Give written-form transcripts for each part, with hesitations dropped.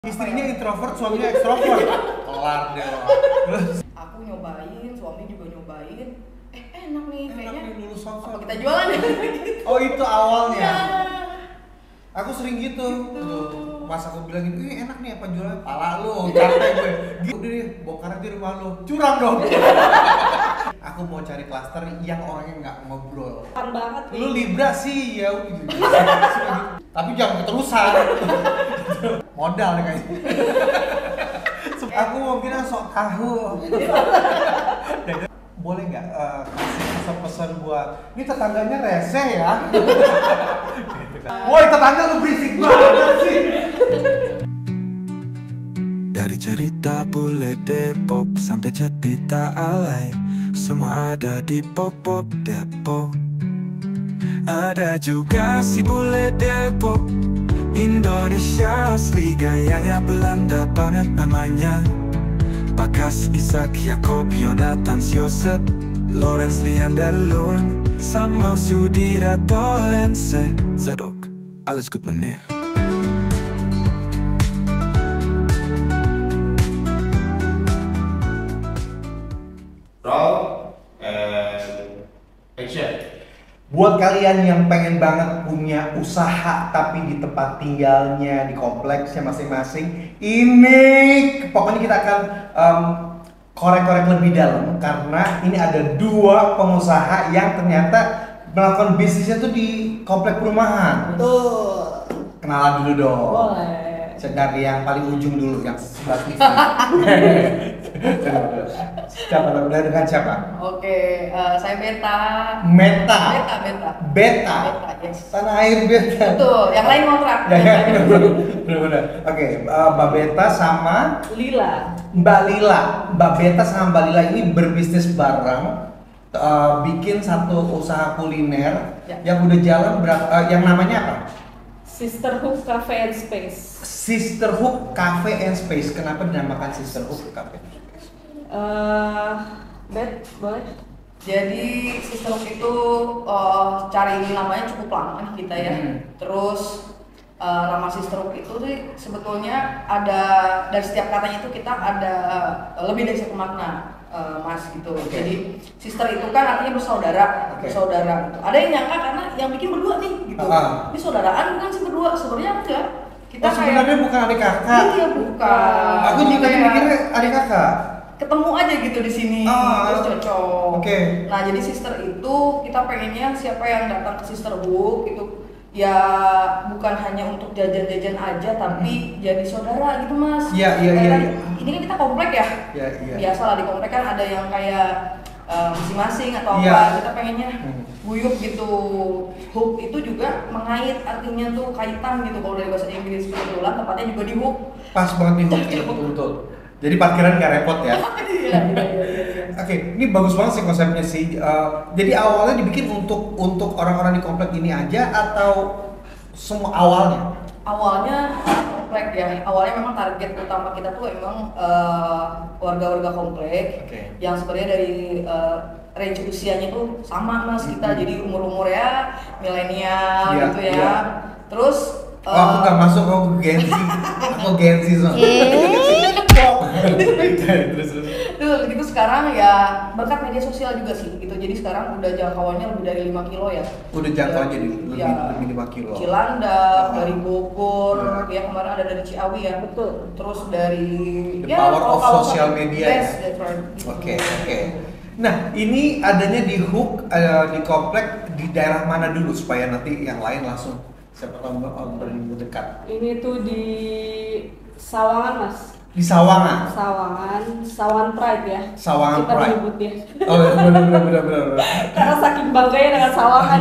Istrinya introvert, suaminya ekstrovert. Kelar deh lo. Aku nyobain, suami juga nyobain. Enak nih kayaknya. Enak nih lulus Apa kita jualan ya? Oh itu awalnya. Ya. Aku sering gitu. Pas aku bilang gitu, enak nih apa jualan? Pala lu, capek gue. Gitu deh, bongkar di rumah lu. Curang dong. Aku mau cari klaster yang orangnya nggak ngobrol. Fun banget nih. Lu Libra sih ya. Tapi jangan keterusan. Modal nih kayaknya. Aku mau bilang sok tahu. Boleh nggak kasih pesan-pesan buat ini tetangganya rese ya? Woi tetangga lu berisik banget sih. Dari cerita bule Depok sampai cerita alay, semua ada di Pop-Pop Depok. Ada juga si bule Depok, Indonesia asli, gayanya Belanda banget namanya. Bagas Isak Jakob Jonathan Joseph Lawrence Leander Lund Samuel Sudira Tolense Zadok. Alles goed meneer. Roll and action. Buat kalian yang pengen banget punya usaha tapi di tempat tinggalnya di kompleksnya masing-masing, ini pokoknya kita akan korek-korek lebih dalam karena ini ada dua pengusaha yang ternyata melakukan bisnisnya tuh di komplek perumahan. Betul. Kenalan dulu dong. Boleh. Dari yang paling ujung dulu, yang sebelah kiri. Siapa namanya? Dengan siapa? Oke, saya Beta. Meta. Beta. Yes. Tanah air Beta. Betul, yang lain kontrak. Ya, benar. Oke, Mbak Beta sama Lila. Mbak Lila. Mbak Beta sama Mbak Lila ini berbisnis bareng, bikin satu usaha kuliner Ya. yang udah jalan yang namanya apa? Sisterhood Cafe and Space. Sisterhood Cafe and Space. Kenapa dinamakan Sisterhood Cafe and Space? Bet, boleh? Jadi sistem itu cari namanya cukup lama nih kita ya. Terus nama sisterhood itu sih sebetulnya ada dari setiap katanya itu kita ada lebih dari satu makna, Mas gitu. Jadi sister itu kan artinya bersaudara, bersaudara gitu. Ada yang nyangka karena yang bikin berdua nih gitu. Ini saudaraan bukan sih berdua, sebenarnya enggak. Kita sebenarnya bukan adik kakak. Iya bukan. Aku juga mikirnya adik kakak. Ketemu aja gitu di sini, terus cocok. Oke. Nah jadi sister itu kita pengennya siapa yang datang ke sisterhood itu ya bukan hanya untuk jajan-jajan aja, tapi jadi saudara gitu mas. Iya. Ini kan kita komplek ya. Iya. Biasalah di komplek kan ada yang kayak masing-masing atau apa. Kita pengennya guyup gitu. Hook itu juga mengait, artinya tuh kaitan gitu. Kalau dari bahasa Inggris kebetulan tempatnya juga di hook. Pas banget di hook ya, betul. Jadi parkiran nggak repot ya. Iya. Oke, ini bagus banget sih konsepnya sih. Jadi awalnya dibikin untuk orang-orang di komplek ini aja atau semua awalnya? Awalnya komplek ya. Awalnya memang target utama kita tuh emang warga-warga komplek yang sebenarnya dari range usianya tuh sama mas kita. Jadi umur ya milenial gitu ya. Terus aku nggak masuk, aku Gen Z. Aku Gen Z soalnya. Terus. Tuh gitu sekarang ya berkat media sosial juga sih gitu. Jadi sekarang udah jangkauannya lebih dari 5 kilo ya. Udah jangkauannya lebih 5 kilo. Cilandak, dari Bogor, ya kemarin ada dari Ciawi ya. Betul. Terus dari The power of social media. Yes, ya. that's right. Oke. Nah, ini adanya di Hook di komplek di daerah mana dulu supaya nanti yang lain langsung siapa tahu berdekat. Ini tuh di Sawangan mas. Di Sawangan. Sawangan Pride ya. Sawangan kita Pride. menyebutnya. Oh benar. Karena saking bangganya dengan Sawangan.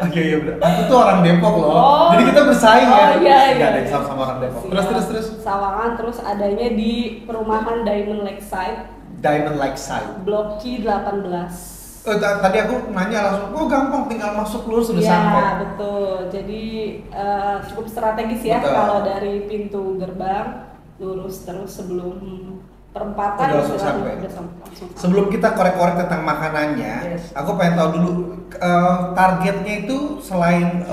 Iya benar. Aku tuh orang Depok loh. Oh. Jadi kita bersaing ya. Iya. Gak ada yang sama orang Depok. Terus. Sawangan terus adanya di perumahan Diamond Lakeside. Diamond Lakeside. Blok C 18. Tadi aku nanya langsung, gampang tinggal masuk lurus sudah sampai. Ya betul. Jadi cukup strategis ya. Betul. Kalau dari pintu gerbang lurus terus sebelum perempatan udah langsung sampai. langsung. Sebelum kita korek-korek tentang makanannya, aku pengen tahu dulu targetnya itu selain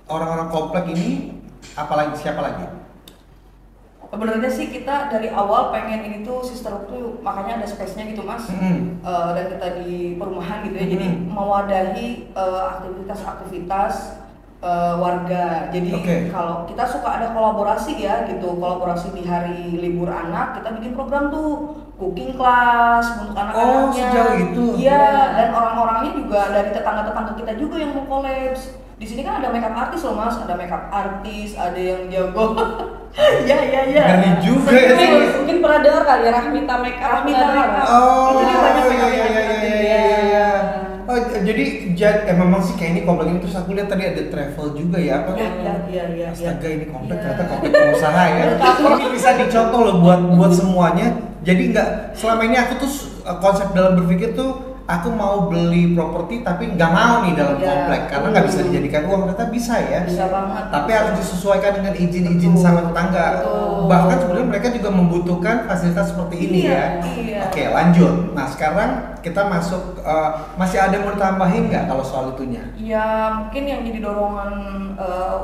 orang-orang komplek ini, apalagi siapa lagi? Sebenarnya sih kita dari awal pengen ini tuh Sisterhood tuh makanya ada space-nya gitu mas. Dan kita di perumahan gitu ya, jadi mewadahi aktivitas-aktivitas warga. Jadi kalau kita suka ada kolaborasi ya gitu, kolaborasi di hari libur anak kita bikin program tuh cooking class untuk anak-anaknya. Oh, sejauh itu. Iya, dan orang-orangnya juga dari tetangga-tetangga kita juga yang mau collabs. Di sini kan ada makeup artis loh mas, ada makeup artis, ada yang jago. Iya. Ngeri juga ya sih. Mungkin pernah dengar kali ya Rahmita Makeup. Rahmita Makeup. Oh, itu dia banyak makeup iya. Oh, jadi memang sih kayak ini komplek ini, terus aku lihat tadi ada travel juga ya. Apa? Iya. Astaga, ini komplek ternyata komplek pengusaha ya. Ini bisa dicontoh loh buat semuanya. Jadi nggak, selama ini aku tuh konsep dalam berpikir tuh aku mau beli properti tapi nggak mau nih dalam komplek karena nggak bisa dijadikan uang. Ternyata bisa ya. Bisa banget. Tapi harus disesuaikan dengan izin-izin sama tetangga. Bahkan sebenarnya mereka juga membutuhkan fasilitas seperti ini ya. Oke, lanjut. Nah sekarang kita masuk, masih ada yang mau tambahin nggak kalau soal itunya? Ya mungkin yang jadi dorongan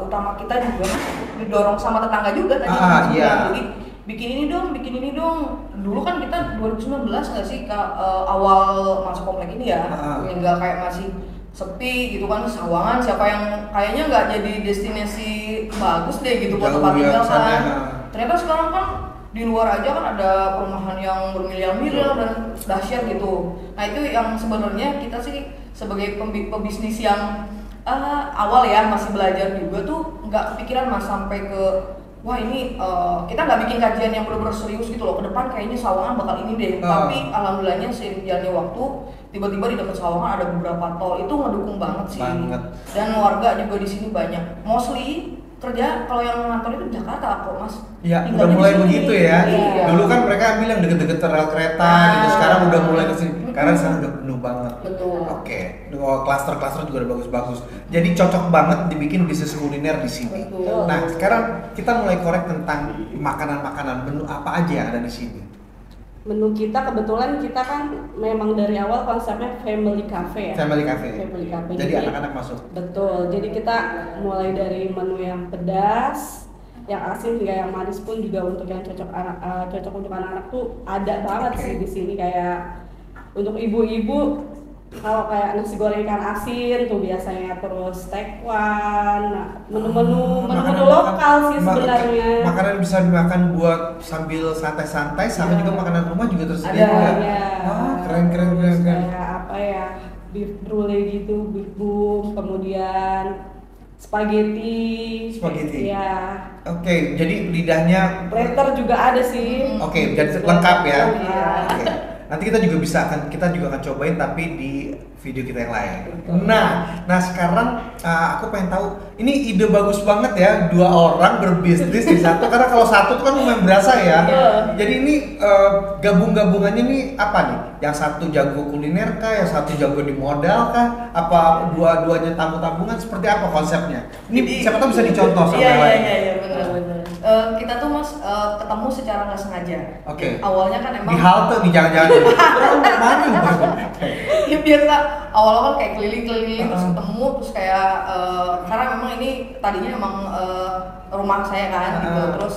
utama kita juga didorong sama tetangga juga tadi. Iya. Jadi bikin ini dong. Dulu kan kita 2019 nggak sih awal masuk komplek ini ya, nggak kayak masih sepi gitu kan, Sawangan siapa yang kayaknya nggak jadi destinasi bagus deh gitu buat tempat tinggal kan. Ternyata sekarang kan di luar aja kan ada perumahan yang bermiliar-miliar dan dahsyat gitu. Nah itu yang sebenarnya kita sih sebagai pebisnis yang awal ya masih belajar juga tuh nggak kepikiran mas sampai ke wah ini kita nggak bikin kajian yang benar-benar serius gitu loh, ke depan kayaknya Sawangan bakal ini deh. Tapi alhamdulillahnya seiring jalannya waktu tiba-tiba di dekat Sawangan ada beberapa tol, itu ngedukung banget sih. Dan warga juga di sini banyak, mostly kerja kalau yang ngantor itu di Jakarta kok mas. Ya udah mulai begitu ya. Dulu kan mereka ambil yang deket-deket rel kereta gitu, sekarang udah mulai kesini karena sana udah penuh banget. Betul. Oke, klaster-klaster juga udah bagus-bagus. Jadi cocok banget dibikin bisnis kuliner di sini. Betul. Nah sekarang kita mulai korek tentang makanan-makanan, menu apa aja yang ada di sini. Menu kita kebetulan kita kan memang dari awal konsepnya family cafe ya. Family cafe. Jadi anak-anak masuk. Betul. Jadi kita mulai dari menu yang pedas, yang asin hingga yang manis pun juga untuk yang cocok untuk anak-anak tuh ada banget sih di sini. Kayak untuk ibu-ibu kalau kayak nasi goreng ikan asin tuh biasanya, terus tekwan, menu-menu lokal sih sebenarnya. Makanan bisa dimakan buat sambil santai-santai, sama juga makanan rumah juga tersedia juga. Keren. Kayak apa ya, beef brulee gitu, beef boom, kemudian spaghetti. Ya. Oke, jadi lidahnya platter juga ada sih. Oke, jadi lengkap ya. Iya. Oke. Nanti kita juga akan cobain tapi di video kita yang lain. Nah sekarang aku pengen tahu, ini ide bagus banget ya, 2 orang berbisnis di satu, karena kalau satu tuh kan lumayan berasa ya. Jadi ini gabung-gabungannya nih apa nih? Yang satu jago kuliner kah, yang satu jago di modal kah? Apa dua-duanya tamu-tabungan, seperti apa konsepnya? Ini siapa tahu bisa dicontoh sama yang lain. Iya benar. Kita tuh mas ketemu secara nggak sengaja. Oke. Awalnya kan emang di halte nih jangan-jangan. Ya biasa awal-awal kayak keliling-keliling terus ketemu terus kayak karena memang ini tadinya emang rumah saya kan gitu, terus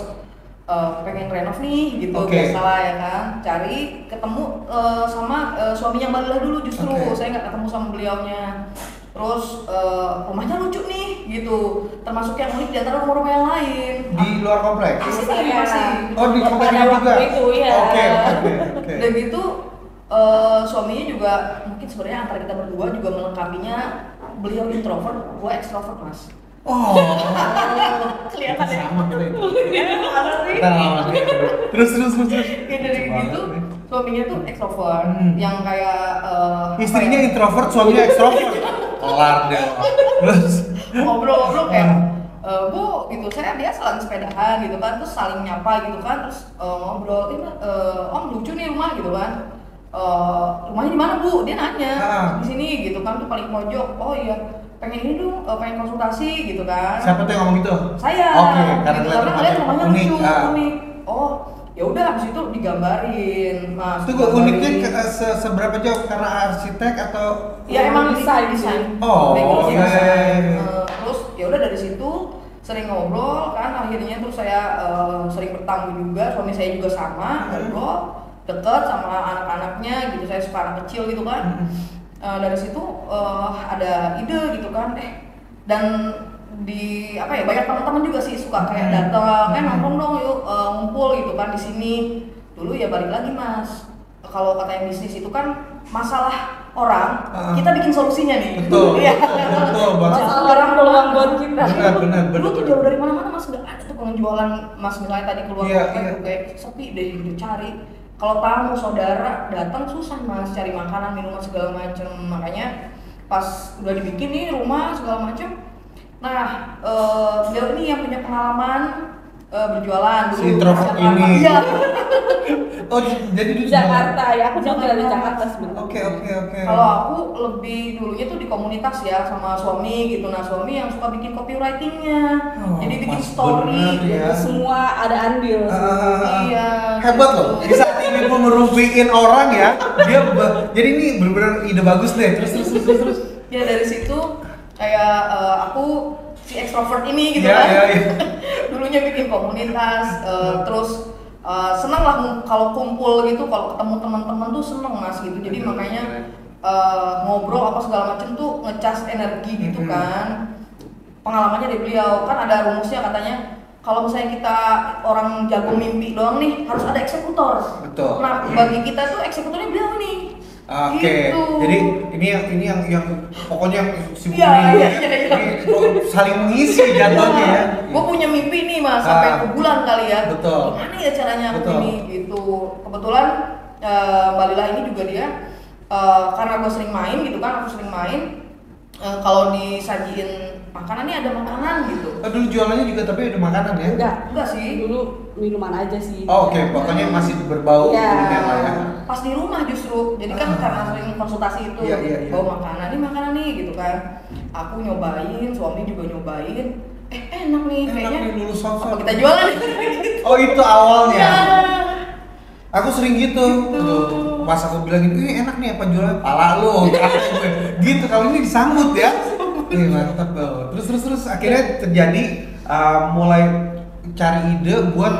pengen renov nih gitu, biasalah ya kan, cari ketemu sama suaminya Mbak Lila dulu justru. Saya nggak ketemu sama beliaunya. Terus rumahnya lucu nih gitu, termasuk yang unik di antara rumah-rumah yang lain. Di luar komplek? Masih. Oh di komplek juga? Itu, ya. Oke. Dan gitu suaminya juga mungkin sebenarnya antara kita berdua juga melengkapinya. Beliau introvert, gua extrovert mas. Oh, kelihatan ya? sama kita itu. Terus. Ya dari gitu, suaminya tuh extrovert, yang kayak istrinya introvert, suaminya extrovert. Kelar deh. Terus ngobrol-ngobrol kayak Bu, gitu, saya biasa lagi sepedahan gitu kan, terus saling nyapa gitu kan, terus ngobrol, ini Om lucu nih rumah gitu kan. Rumahnya di mana Bu? Dia nanya. Di sini gitu kan, tuh paling pojok. Oh iya, pengen ini dong, pengen konsultasi gitu kan. Siapa tuh yang ngomong gitu? Saya. Oke, karena gitu, ngeliat ngeliat rumahnya unik. unik. Oh, ya udah habis itu digambarin, Mas. Itu uniknya seberapa jauh, karena arsitek atau? Ya emang desain. Oh, iya. iya. Terus ya udah dari situ sering ngobrol kan, akhirnya terus saya sering bertamu juga, suami saya juga sama, ngobrol deket sama anak-anaknya gitu, saya suka anak kecil gitu kan. Dari situ ada ide gitu kan, dan di apa ya, banyak teman-teman juga sih suka kayak datang, nongkrong dong yuk, ngumpul gitu kan di sini. Dulu ya balik lagi Mas, kalau katanya bisnis itu kan masalah orang, kita bikin solusinya nih. Betul. Iya. Betul. Masalah orang peluang buat kita. Benar. Dulu tuh jauh dari mana-mana Mas, nggak ada tuh penjualan Mas, misalnya tadi keluar Iya, komplek tuh kayak sepi deh gitu cari. Kalau tamu saudara datang susah Mas, cari makanan, minuman segala macem. Makanya pas udah dibikin nih rumah segala macem. Nah, beliau ini yang punya pengalaman berjualan dulu Si introvert Jakarta. ini. Iya. Oh, jadi di Jakarta ya, aku juga dari Jakarta sebenarnya. Oke. Kalau aku lebih dulunya tuh di komunitas ya sama suami gitu. Nah, suami yang suka bikin copywritingnya. Oh, Jadi bikin Mas, story. bener ya. Jadi semua ada andil. Iya. Hebat loh. gitu. Di saat ini pun merugiin orang ya. Jadi ini benar-benar ide bagus deh. Terus. Ya dari situ kayak aku si extrovert ini gitu Iya, kan. iya. Dulunya bikin komunitas, terus seneng lah kalau kumpul gitu, kalau ketemu teman-teman tuh seneng Mas gitu. Jadi makanya ngobrol apa segala macem tuh ngecas energi gitu kan. Pengalamannya dari beliau kan ada rumusnya katanya, kalau misalnya kita orang jago mimpi doang nih, harus ada eksekutor. Betul. Nah bagi kita tuh eksekutornya beliau nih. Oke, Gitu. jadi ini yang pokoknya yang si Bumi Iya. ini saling mengisi jatuhnya ya. Gue punya mimpi nih Mas, sampai ke bulan kali ya. Betul. Gimana ya caranya aku Betul. ini gitu. Kebetulan Mbak Lila ini juga dia karena gue sering main gitu kan, aku sering main. Kalau disajiin makanan nih ada makanan gitu. Dulu jualannya juga tapi ada makanan ya? Enggak sih. Dulu minuman aja sih. Oh, oke, pokoknya masih berbau Iya. kuliner lah ya. Pas di rumah justru, jadi kan karena sering konsultasi itu, Iya. bawa makanan nih gitu kan. Aku nyobain, suami juga nyobain. Enak nih kayaknya. Enak nih, lulus Apa sofa. kita jualan? Oh, itu awalnya. Iya. Aku sering gitu. Tuh, pas aku bilang gitu, enak nih apa jualan pala lu, kata gue. Gitu, kalau ini disambut ya. Mantap banget. Terus akhirnya terjadi mulai cari ide buat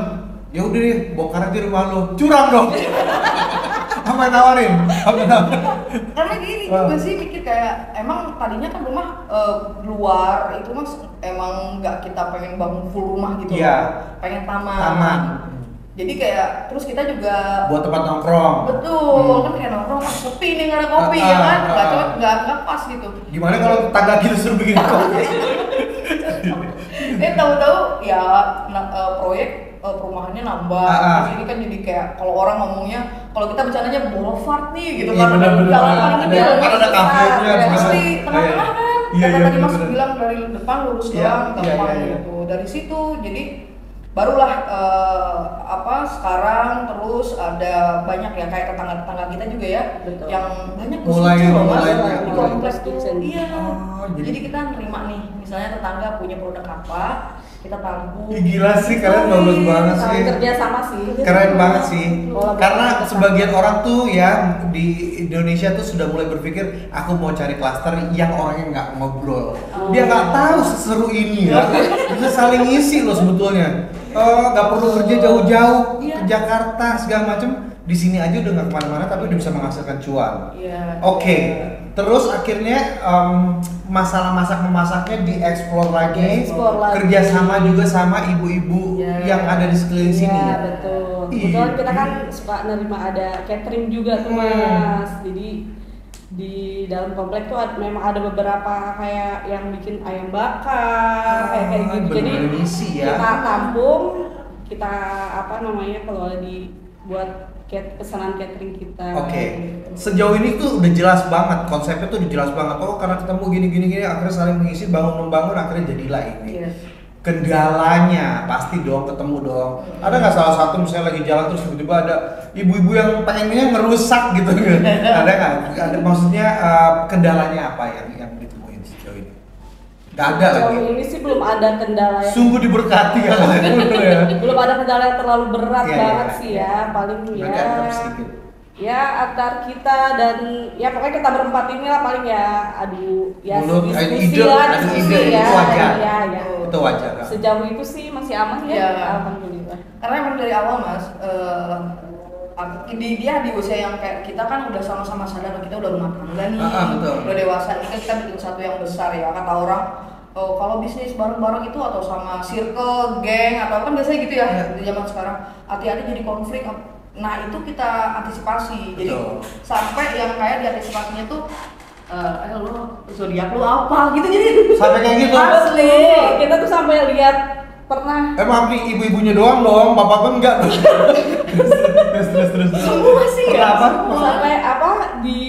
ya udah deh bongkar aja rumah lu. Curang dong. Apa yang nawarin? Karena gini juga sih mikir kayak emang tadinya kan rumah luar itu Mas emang nggak kita pengen bangun full rumah gitu. Iya. Pengen taman. Taman. Jadi kayak terus kita juga Buat tempat nongkrong. betul kan kayak nongkrong kopi nih, nggak ada kopi ya kan, nggak pas gitu. Gimana kalau tangga kita suruh bikin kopi? Tahu-tahu ya proyek perumahannya nambah. Di sini kan jadi kayak kalau orang ngomongnya, kalau kita bercandanya boulevard nih gitu Iya, kan, benar-benar. jalan paling Ada- kecil, kan ada kafenya, pasti segala- tengah-tengah kan. Iya, Kata iya, tadi Mas benar-benar. bilang dari depan lurus Iya, doang, iya, gampang iya, iya. gitu. Dari situ jadi barulah sekarang terus ada banyak ya kayak tetangga-tetangga kita juga ya. Betul. Yang banyak Mulai- lucu loh Mas mulai- di mulai- kompleks tuh. Iya. Oh, Jadi kita nerima nih, misalnya tetangga punya produk apa, kita tampung. Ih, gila sih, kalian bagus banget sih. Saling kerja sama sih. Keren banget sih. Kolaborasi Karena bersama. sebagian orang tuh ya di Indonesia tuh sudah mulai berpikir aku mau cari klaster yang orangnya nggak ngobrol. Dia nggak tahu seseru ini ya. Bisa saling isi loh sebetulnya. Nggak perlu kerja jauh-jauh ke Jakarta segala macem. Di sini aja udah nggak kemana-mana tapi udah bisa menghasilkan cuan. Iya. Oke, terus akhirnya masalah masak-memasaknya dieksplor lagi, Dieksplor lagi. kerjasama juga sama ibu-ibu Iya. yang ada di sekeliling sini. Iya betul. Kebetulan Iya. kita kan suka nerima ada catering juga tuh Mas. Jadi di dalam komplek tuh memang ada beberapa kayak yang bikin ayam bakar kayak gitu. Jadi bener-bener ngisi ya. kita tampung, kita apa namanya kalau dibuat pesanan catering kita. Oke, sejauh ini tuh udah jelas banget konsepnya tuh udah jelas banget. Oh karena ketemu gini akhirnya saling mengisi, bangun membangun akhirnya jadilah ini. Iya. Kendalanya pasti dong ketemu dong. Ada nggak salah satu misalnya lagi jalan terus tiba-tiba ada ibu-ibu yang pengennya ngerusak gitu? Ada nggak? Ada maksudnya kendalanya apa yang ditemuin sejauh ini? Nggak ada lagi. Sejauh ini sih belum ada kendala yang Sungguh diberkati ya. belum ada kendala yang terlalu berat Iya, banget iya. sih ya, paling Berarti ya ada sedikit. Ya antar kita dan ya pokoknya kita berempat ini lah paling ya Mulut, diskusi ide, lah, adu diskusi ide, ya, itu wajar. ya. Itu wajar. Kak. Sejauh itu sih masih aman ya, Ya. alhamdulillah. Karena emang dari awal mas, dia di usia yang kayak kita kan udah sama-sama sadar kita udah rumah tangga nih, Betul. udah dewasa ini kan kita bikin satu yang besar ya. Kata orang kalau bisnis bareng-bareng itu atau sama circle, geng atau kan biasanya gitu ya di zaman sekarang. Hati-hati jadi konflik. Nah itu kita antisipasi. Jadi sampai yang kayak diantisipasinya tuh lo zodiak lu apa gitu jadi Sampai kayak gitu. asli. Kita tuh sampai lihat pernah Maaf nih, ibu-ibunya doang dong, bapak pun enggak dong. terus. Semua sih Pernah ya. apa? Semua. sampai apa di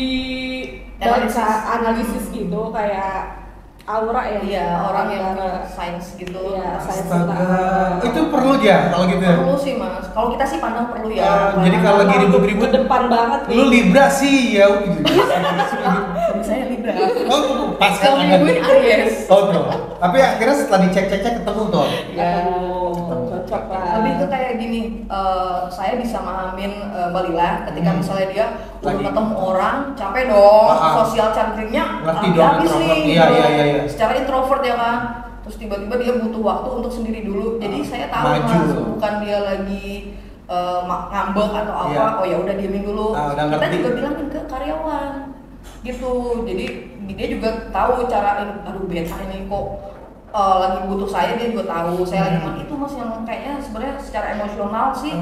Analisis. analisis gitu kayak aura ya. Iya, orang yang antara- sains gitu. Iya, sains. Astaga, itu perlu ya kalau gitu ya? Perlu sih mas. Kalau kita sih pandang perlu ya. Jadi kalau lagi ribut-ribut, ke depan banget nih. lu Libra sih ya. saya Libra. Oh, pas Kalau kan? gue Aries. Oh tuh. Tapi akhirnya setelah dicek-cek ketemu tuh. Ya. Cocok lah. Lebih ke kayak gini, saya bisa mahamin Mbak Lila ketika misalnya dia udah Lagi. ketemu orang, capek dong, sosial cantiknya Ngerti dong, habis introvert. nih. Iya, gitu. iya. Secara introvert ya kan. Terus tiba-tiba dia butuh waktu untuk sendiri dulu. Jadi saya tahu Maju. mas, bukan dia lagi ngambek atau apa. Iya. Oh ya udah diemin dulu. Udah Kita ngerti. juga bilangin ke karyawan gitu. Jadi dia juga tahu cara, aduh beta ini kok lagi butuh saya, dia juga tahu saya lagi itu mas yang kayaknya sebenarnya secara emosional sih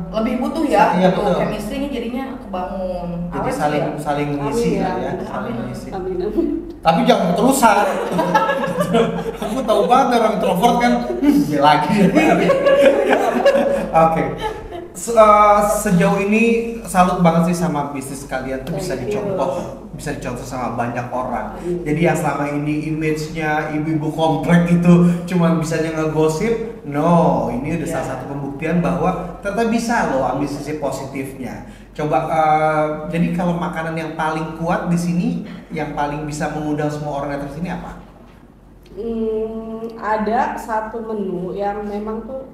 lebih butuh ya, Iya, butuh betul. chemistry-nya jadinya kebangun. Jadi Awet sih saling ya. saling ngisi Amin, lah ya, amin. saling ngisi. Amin. Tapi jangan keterusan. Aku tahu banget orang introvert kan, dia lagi. Oke. Sejauh ini salut banget sih sama bisnis kalian tuh bisa Thank you. dicontoh sama banyak orang. Jadi yang selama ini image-nya ibu-ibu komplek itu cuma bisanya ngegosip, no, ini udah salah satu pembuktian bahwa ternyata bisa loh ambil sisi positifnya. Coba jadi kalau makanan yang paling kuat di sini, yang paling bisa mengundang semua orang datang sini apa? Ada satu menu yang memang tuh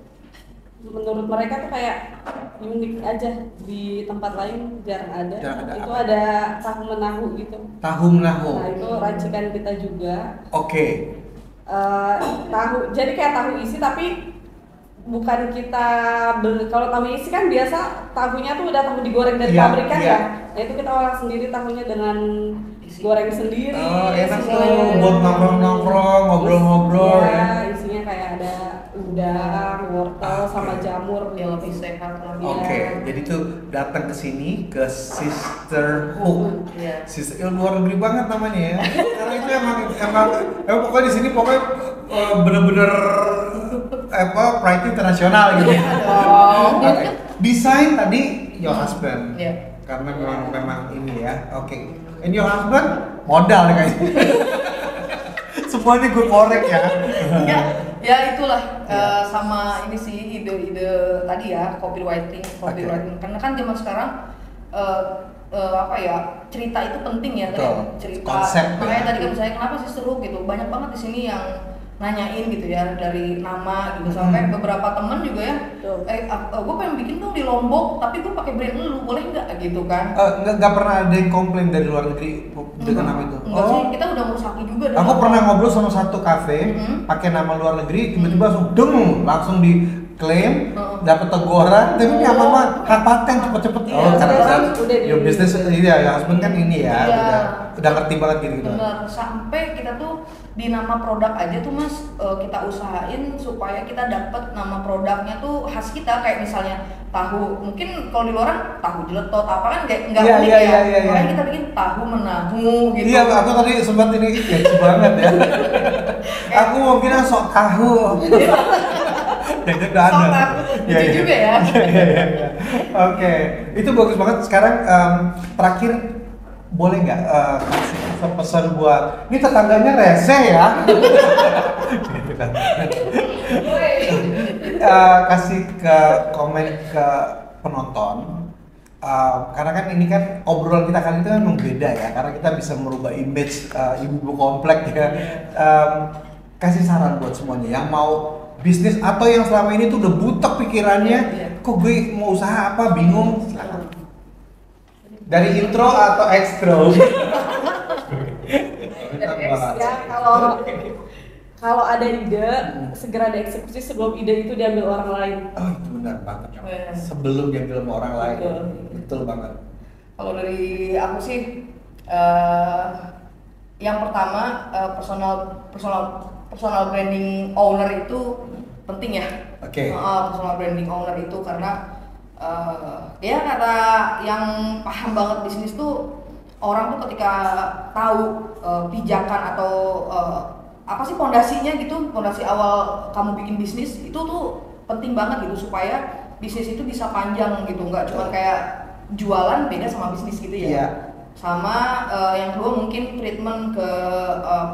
menurut mereka tuh kayak unik aja, di tempat lain jarang ada. Jarang ada, Itu apa? ada tahu menahu gitu. Tahu menahu. Nah itu racikan kita juga. Oke. Tahu, jadi kayak tahu isi tapi bukan kita beli. Kalau tahu isi kan biasa tahunya tuh udah tahu digoreng dari Iya, pabrikan iya. ya. Nah itu kita olah sendiri tahunya dengan goreng sendiri. Oh, enak isinya tuh buat nongkrong-nongkrong, ngobrol-ngobrol ya. Isinya kayak ada udang, wortel, sama jamur. Dia lebih sehat lagi. Oke, jadi tuh datang ke sini ke Sisterhood. Iya. Sister luar negeri banget namanya ya. Karena itu emang pokoknya di sini pokoknya bener-bener pride internasional gitu. Oke. Desain tadi your husband. Iya. Karena memang ini ya. Oke. And your husband modal kayaknya. Semuanya gue korek ya. Ya itulah sama ini sih ide-ide tadi ya, copywriting. Karena kan zaman sekarang apa ya, cerita itu penting ya, Betul. cerita. Konsep, Makanya ya. tadi kan saya kenapa sih seru gitu, banyak banget di sini yang nanyain gitu ya, dari nama gitu sampai beberapa temen juga ya, gue pengen bikin dong di Lombok tapi gue pakai brand lu, boleh nggak gitu kan? Nggak pernah ada yang komplain dari luar negeri dengan nama itu. Enggak sih, kita udah merusak juga. Aku pernah ngobrol sama satu kafe pakai nama luar negeri, tiba-tiba langsung diklaim, dapat teguran, tapi nyaman banget, hak paten cepet-cepet. Iya, Karena sekarang udah your business ya, husband kan ini ya, Iya. udah ngerti banget gitu. Bener, sampai kita tuh di nama produk aja tuh mas, kita usahain supaya kita dapat nama produknya tuh khas kita, kayak misalnya tahu, mungkin kalau di luar tahu jeletot apa kan nggak Iya, unik iya, ya, iya, iya. makanya kita bikin tahu menahu gitu. Iya, aku tadi sempat ini catchy banget ya. Aku mau bilang sok tahu. Jadi udah ada. Sok tahu, lucu juga ya. Iya. Oke, itu bagus banget. Sekarang terakhir boleh nggak kasih pesan buat ini tetangganya rese ya? Gitu kan. Kasih ke komen ke penonton. Karena kan ini kan obrolan kita kali itu kan memang beda ya, karena kita bisa merubah image ibu-ibu komplek ya. Kasih saran buat semuanya yang mau bisnis atau yang selama ini tuh udah butek pikirannya, kok gue mau usaha apa bingung, silakan. Dari intro atau extro? Ya kalau ada ide segera dieksekusi sebelum ide itu diambil orang lain. Oh itu benar banget. Iya. Sebelum diambil sama orang lain. Betul. Betul banget. Kalau dari aku sih, yang pertama personal branding owner itu penting ya. Oke. Personal branding owner itu karena ya kata yang paham banget bisnis tuh orang tuh ketika tahu pijakan atau apa sih pondasinya gitu, pondasi awal kamu bikin bisnis itu tuh penting banget gitu supaya bisnis itu bisa panjang gitu, nggak cuma kayak jualan beda sama bisnis gitu ya. Iya. Sama yang kedua mungkin treatment ke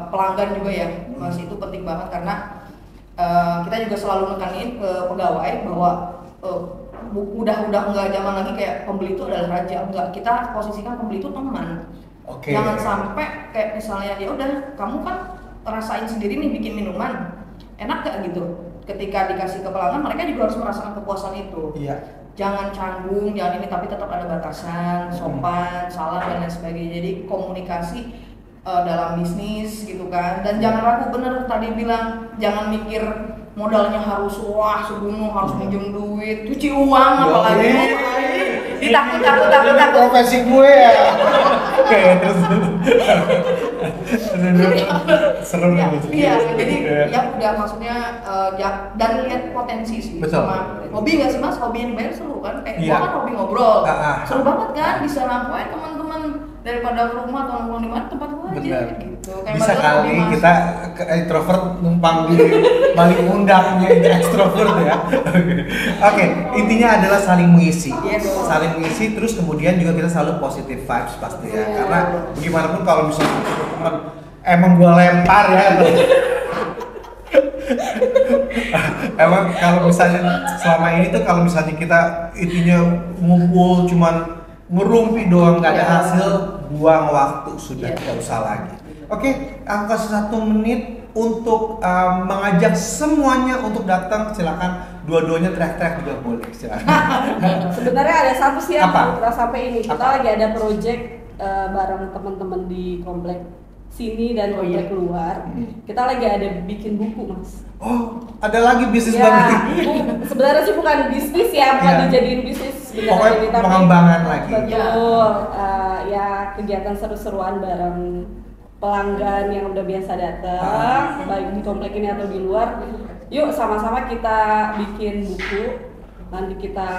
pelanggan juga ya, masih itu penting banget karena kita juga selalu nekanin ke pegawai bahwa udah nggak zaman lagi kayak pembeli itu adalah raja, enggak, kita posisikan pembeli itu teman. Oke. Jangan sampai kayak misalnya ya udah kamu kan rasain sendiri nih bikin minuman enak gak gitu, ketika dikasih ke pelanggan mereka juga harus merasakan kepuasan itu. Iya. Jangan canggung, jangan ini, tapi tetap ada batasan, sopan, salam dan lain sebagainya. Jadi komunikasi dalam bisnis gitu kan. Dan jangan ragu, bener tadi bilang jangan mikir modalnya harus wah segunung, harus minjem duit, cuci uang apalagi. Takut. Profesi gue ya. Kayak terus. Seru Ya, gitu. iya, jadi ya udah maksudnya ya, dan lihat potensi sih. Betul. Sama hobi nggak sih mas? Hobi yang dibayar seru kan? Kayak Iya. gua kan hobi ngobrol, Ah. seru banget kan? Bisa nampuin teman-teman daripada ke rumah atau nongkrong di mana tempat gua aja Benar. gitu. Kayak Bisa Mbak Dora hobi kali masak. kita ke introvert numpang di balik undangnya extrovert ya. Oke, intinya adalah saling mengisi. Iya dong. Saling mengisi, terus kemudian juga kita selalu positive vibes pasti ya. Karena bagaimanapun kalau misalnya teman emang gua lempar ya. Emang kalau misalnya selama ini tuh kalau misalnya kita intinya ngumpul cuman ngerumpi doang nggak ada hasil, buang waktu sudah, Iya. tidak usah lagi. Oke, aku kasih 1 menit untuk mengajak semuanya untuk datang. Silakan, dua-duanya teriak-teriak juga boleh. Silakan. Sebenarnya ada satu sih yang Apa? kita sampai ini. Kita Apa? lagi ada project bareng teman-teman di komplek sini dan Oh, komplek iya. luar. Kita lagi ada bikin buku, Mas. Oh, ada lagi bisnis Ya, baru. sebenarnya sih bukan bisnis ya, bukan Iya. dijadiin bisnis sebenarnya Pokoknya ini, tapi pengembangan lagi. betul. Ya kegiatan seru-seruan bareng pelanggan yang udah biasa datang, baik di komplek ini atau di luar. Yuk sama-sama kita bikin buku. Nanti kita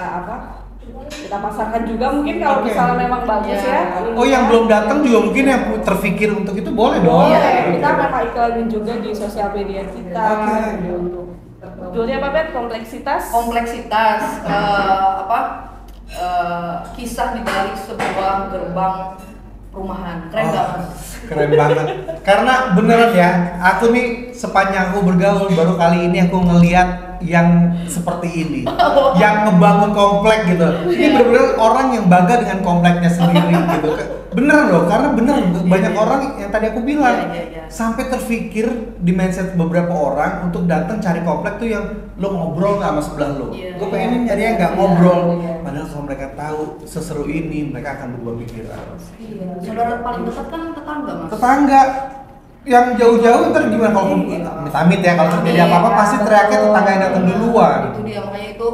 kita pasarkan juga mungkin kalau Oke. misalnya memang bagus Ya. ya. Oh, yang belum datang juga mungkin yang terpikir untuk itu boleh dong. Iya, kita memang iklanin juga di sosial media kita. Oke. Untuk judulnya apa Bet? Kompleksitas. Kompleksitas kisah di balik sebuah gerbang perumahan. Keren Oh, banget. keren banget. Karena beneran ya, aku nih sepanjang aku bergaul baru kali ini aku ngeliat yang seperti ini, yang ngebangun komplek gitu. Ini Iya. bener-bener orang yang bangga dengan kompleknya sendiri gitu. Bener loh, karena bener banyak orang yang tadi aku bilang Iya. sampai terpikir di mindset beberapa orang untuk datang cari komplek tuh yang lo ngobrol nggak sama sebelah lo. Iya. Gue pengen nyari yang nggak Iya, ngobrol. iya. Padahal kalau mereka tahu seseru ini, mereka akan berubah pikiran. Iya. Saudara paling dekat kan tetangga mas. Tetangga yang jauh-jauh ntar gimana kalau amit-amit ya kalau terjadi apa-apa pasti teriaknya tetangga yang datang duluan. Itu dia, makanya itu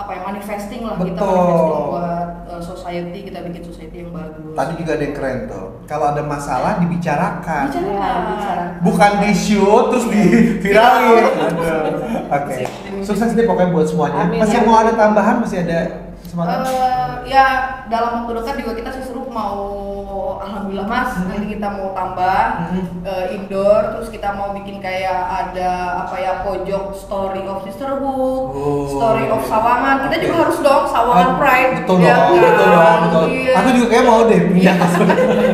manifesting lah, kita Betul. manifesting buat society, kita bikin society yang bagus. Tadi juga ada yang keren tuh. Kalau ada masalah dibicarakan. Bicarakan. Bukan di shoot terus diviralin. Aduh. Oke. Sukses deh pokoknya buat semuanya. Amin, Masih ya. mau ada tambahan? Masih ada semangat? Ya dalam waktu dekat juga kita sih seru mau, alhamdulillah mas, nanti kita mau tambah indoor, terus kita mau bikin kayak ada pojok story of sisterhood, Oh. story of Sawangan. Kita juga harus dong Sawangan Ah, Pride. Betul ya dong, kan? betul dong, betul. Iya. Aku juga kayak mau deh pindah ke sana.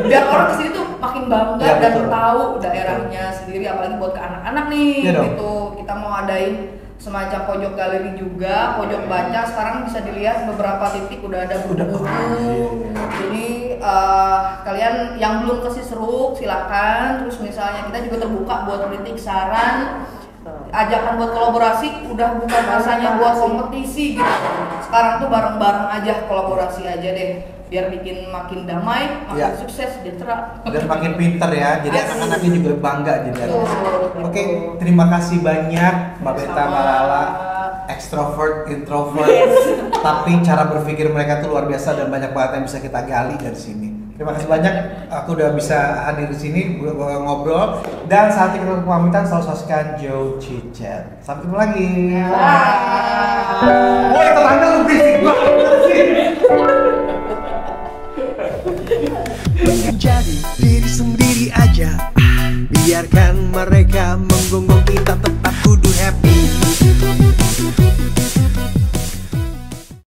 Biar orang kesini tuh makin bangga Iya, dan betul. tahu daerahnya sendiri, apalagi buat ke anak-anak nih. Iya dong. Gitu. Kita mau adain semacam pojok galeri juga, pojok baca. Sekarang bisa dilihat beberapa titik udah ada buku-buku. Jadi kalian yang belum ke Sisruk silakan. Terus misalnya kita juga terbuka buat kritik, saran. ajakan buat kolaborasi udah bukan rasanya buat kompetisi gitu. Sekarang tuh bareng-bareng aja, kolaborasi aja deh, biar bikin makin damai, makin Ya. sukses, sejahtera. Dan makin pinter ya, jadi Asik. anak-anaknya juga bangga jadi anak. Betul. Oke, terima kasih banyak Mbak Beta, Sama. Mbak Lala, extrovert, introvert, tapi cara berpikir mereka tuh luar biasa dan banyak banget yang bisa kita gali dari sini. Terima kasih banyak, aku udah bisa hadir di sini ngobrol, dan saat ini kita pamitan, selalu saksikan Joe Chit-Chat. Sampai ketemu lagi. Bye. Woi, tetangga lu berisik banget sih. Jadi diri sendiri aja, biarkan mereka menggonggong kita.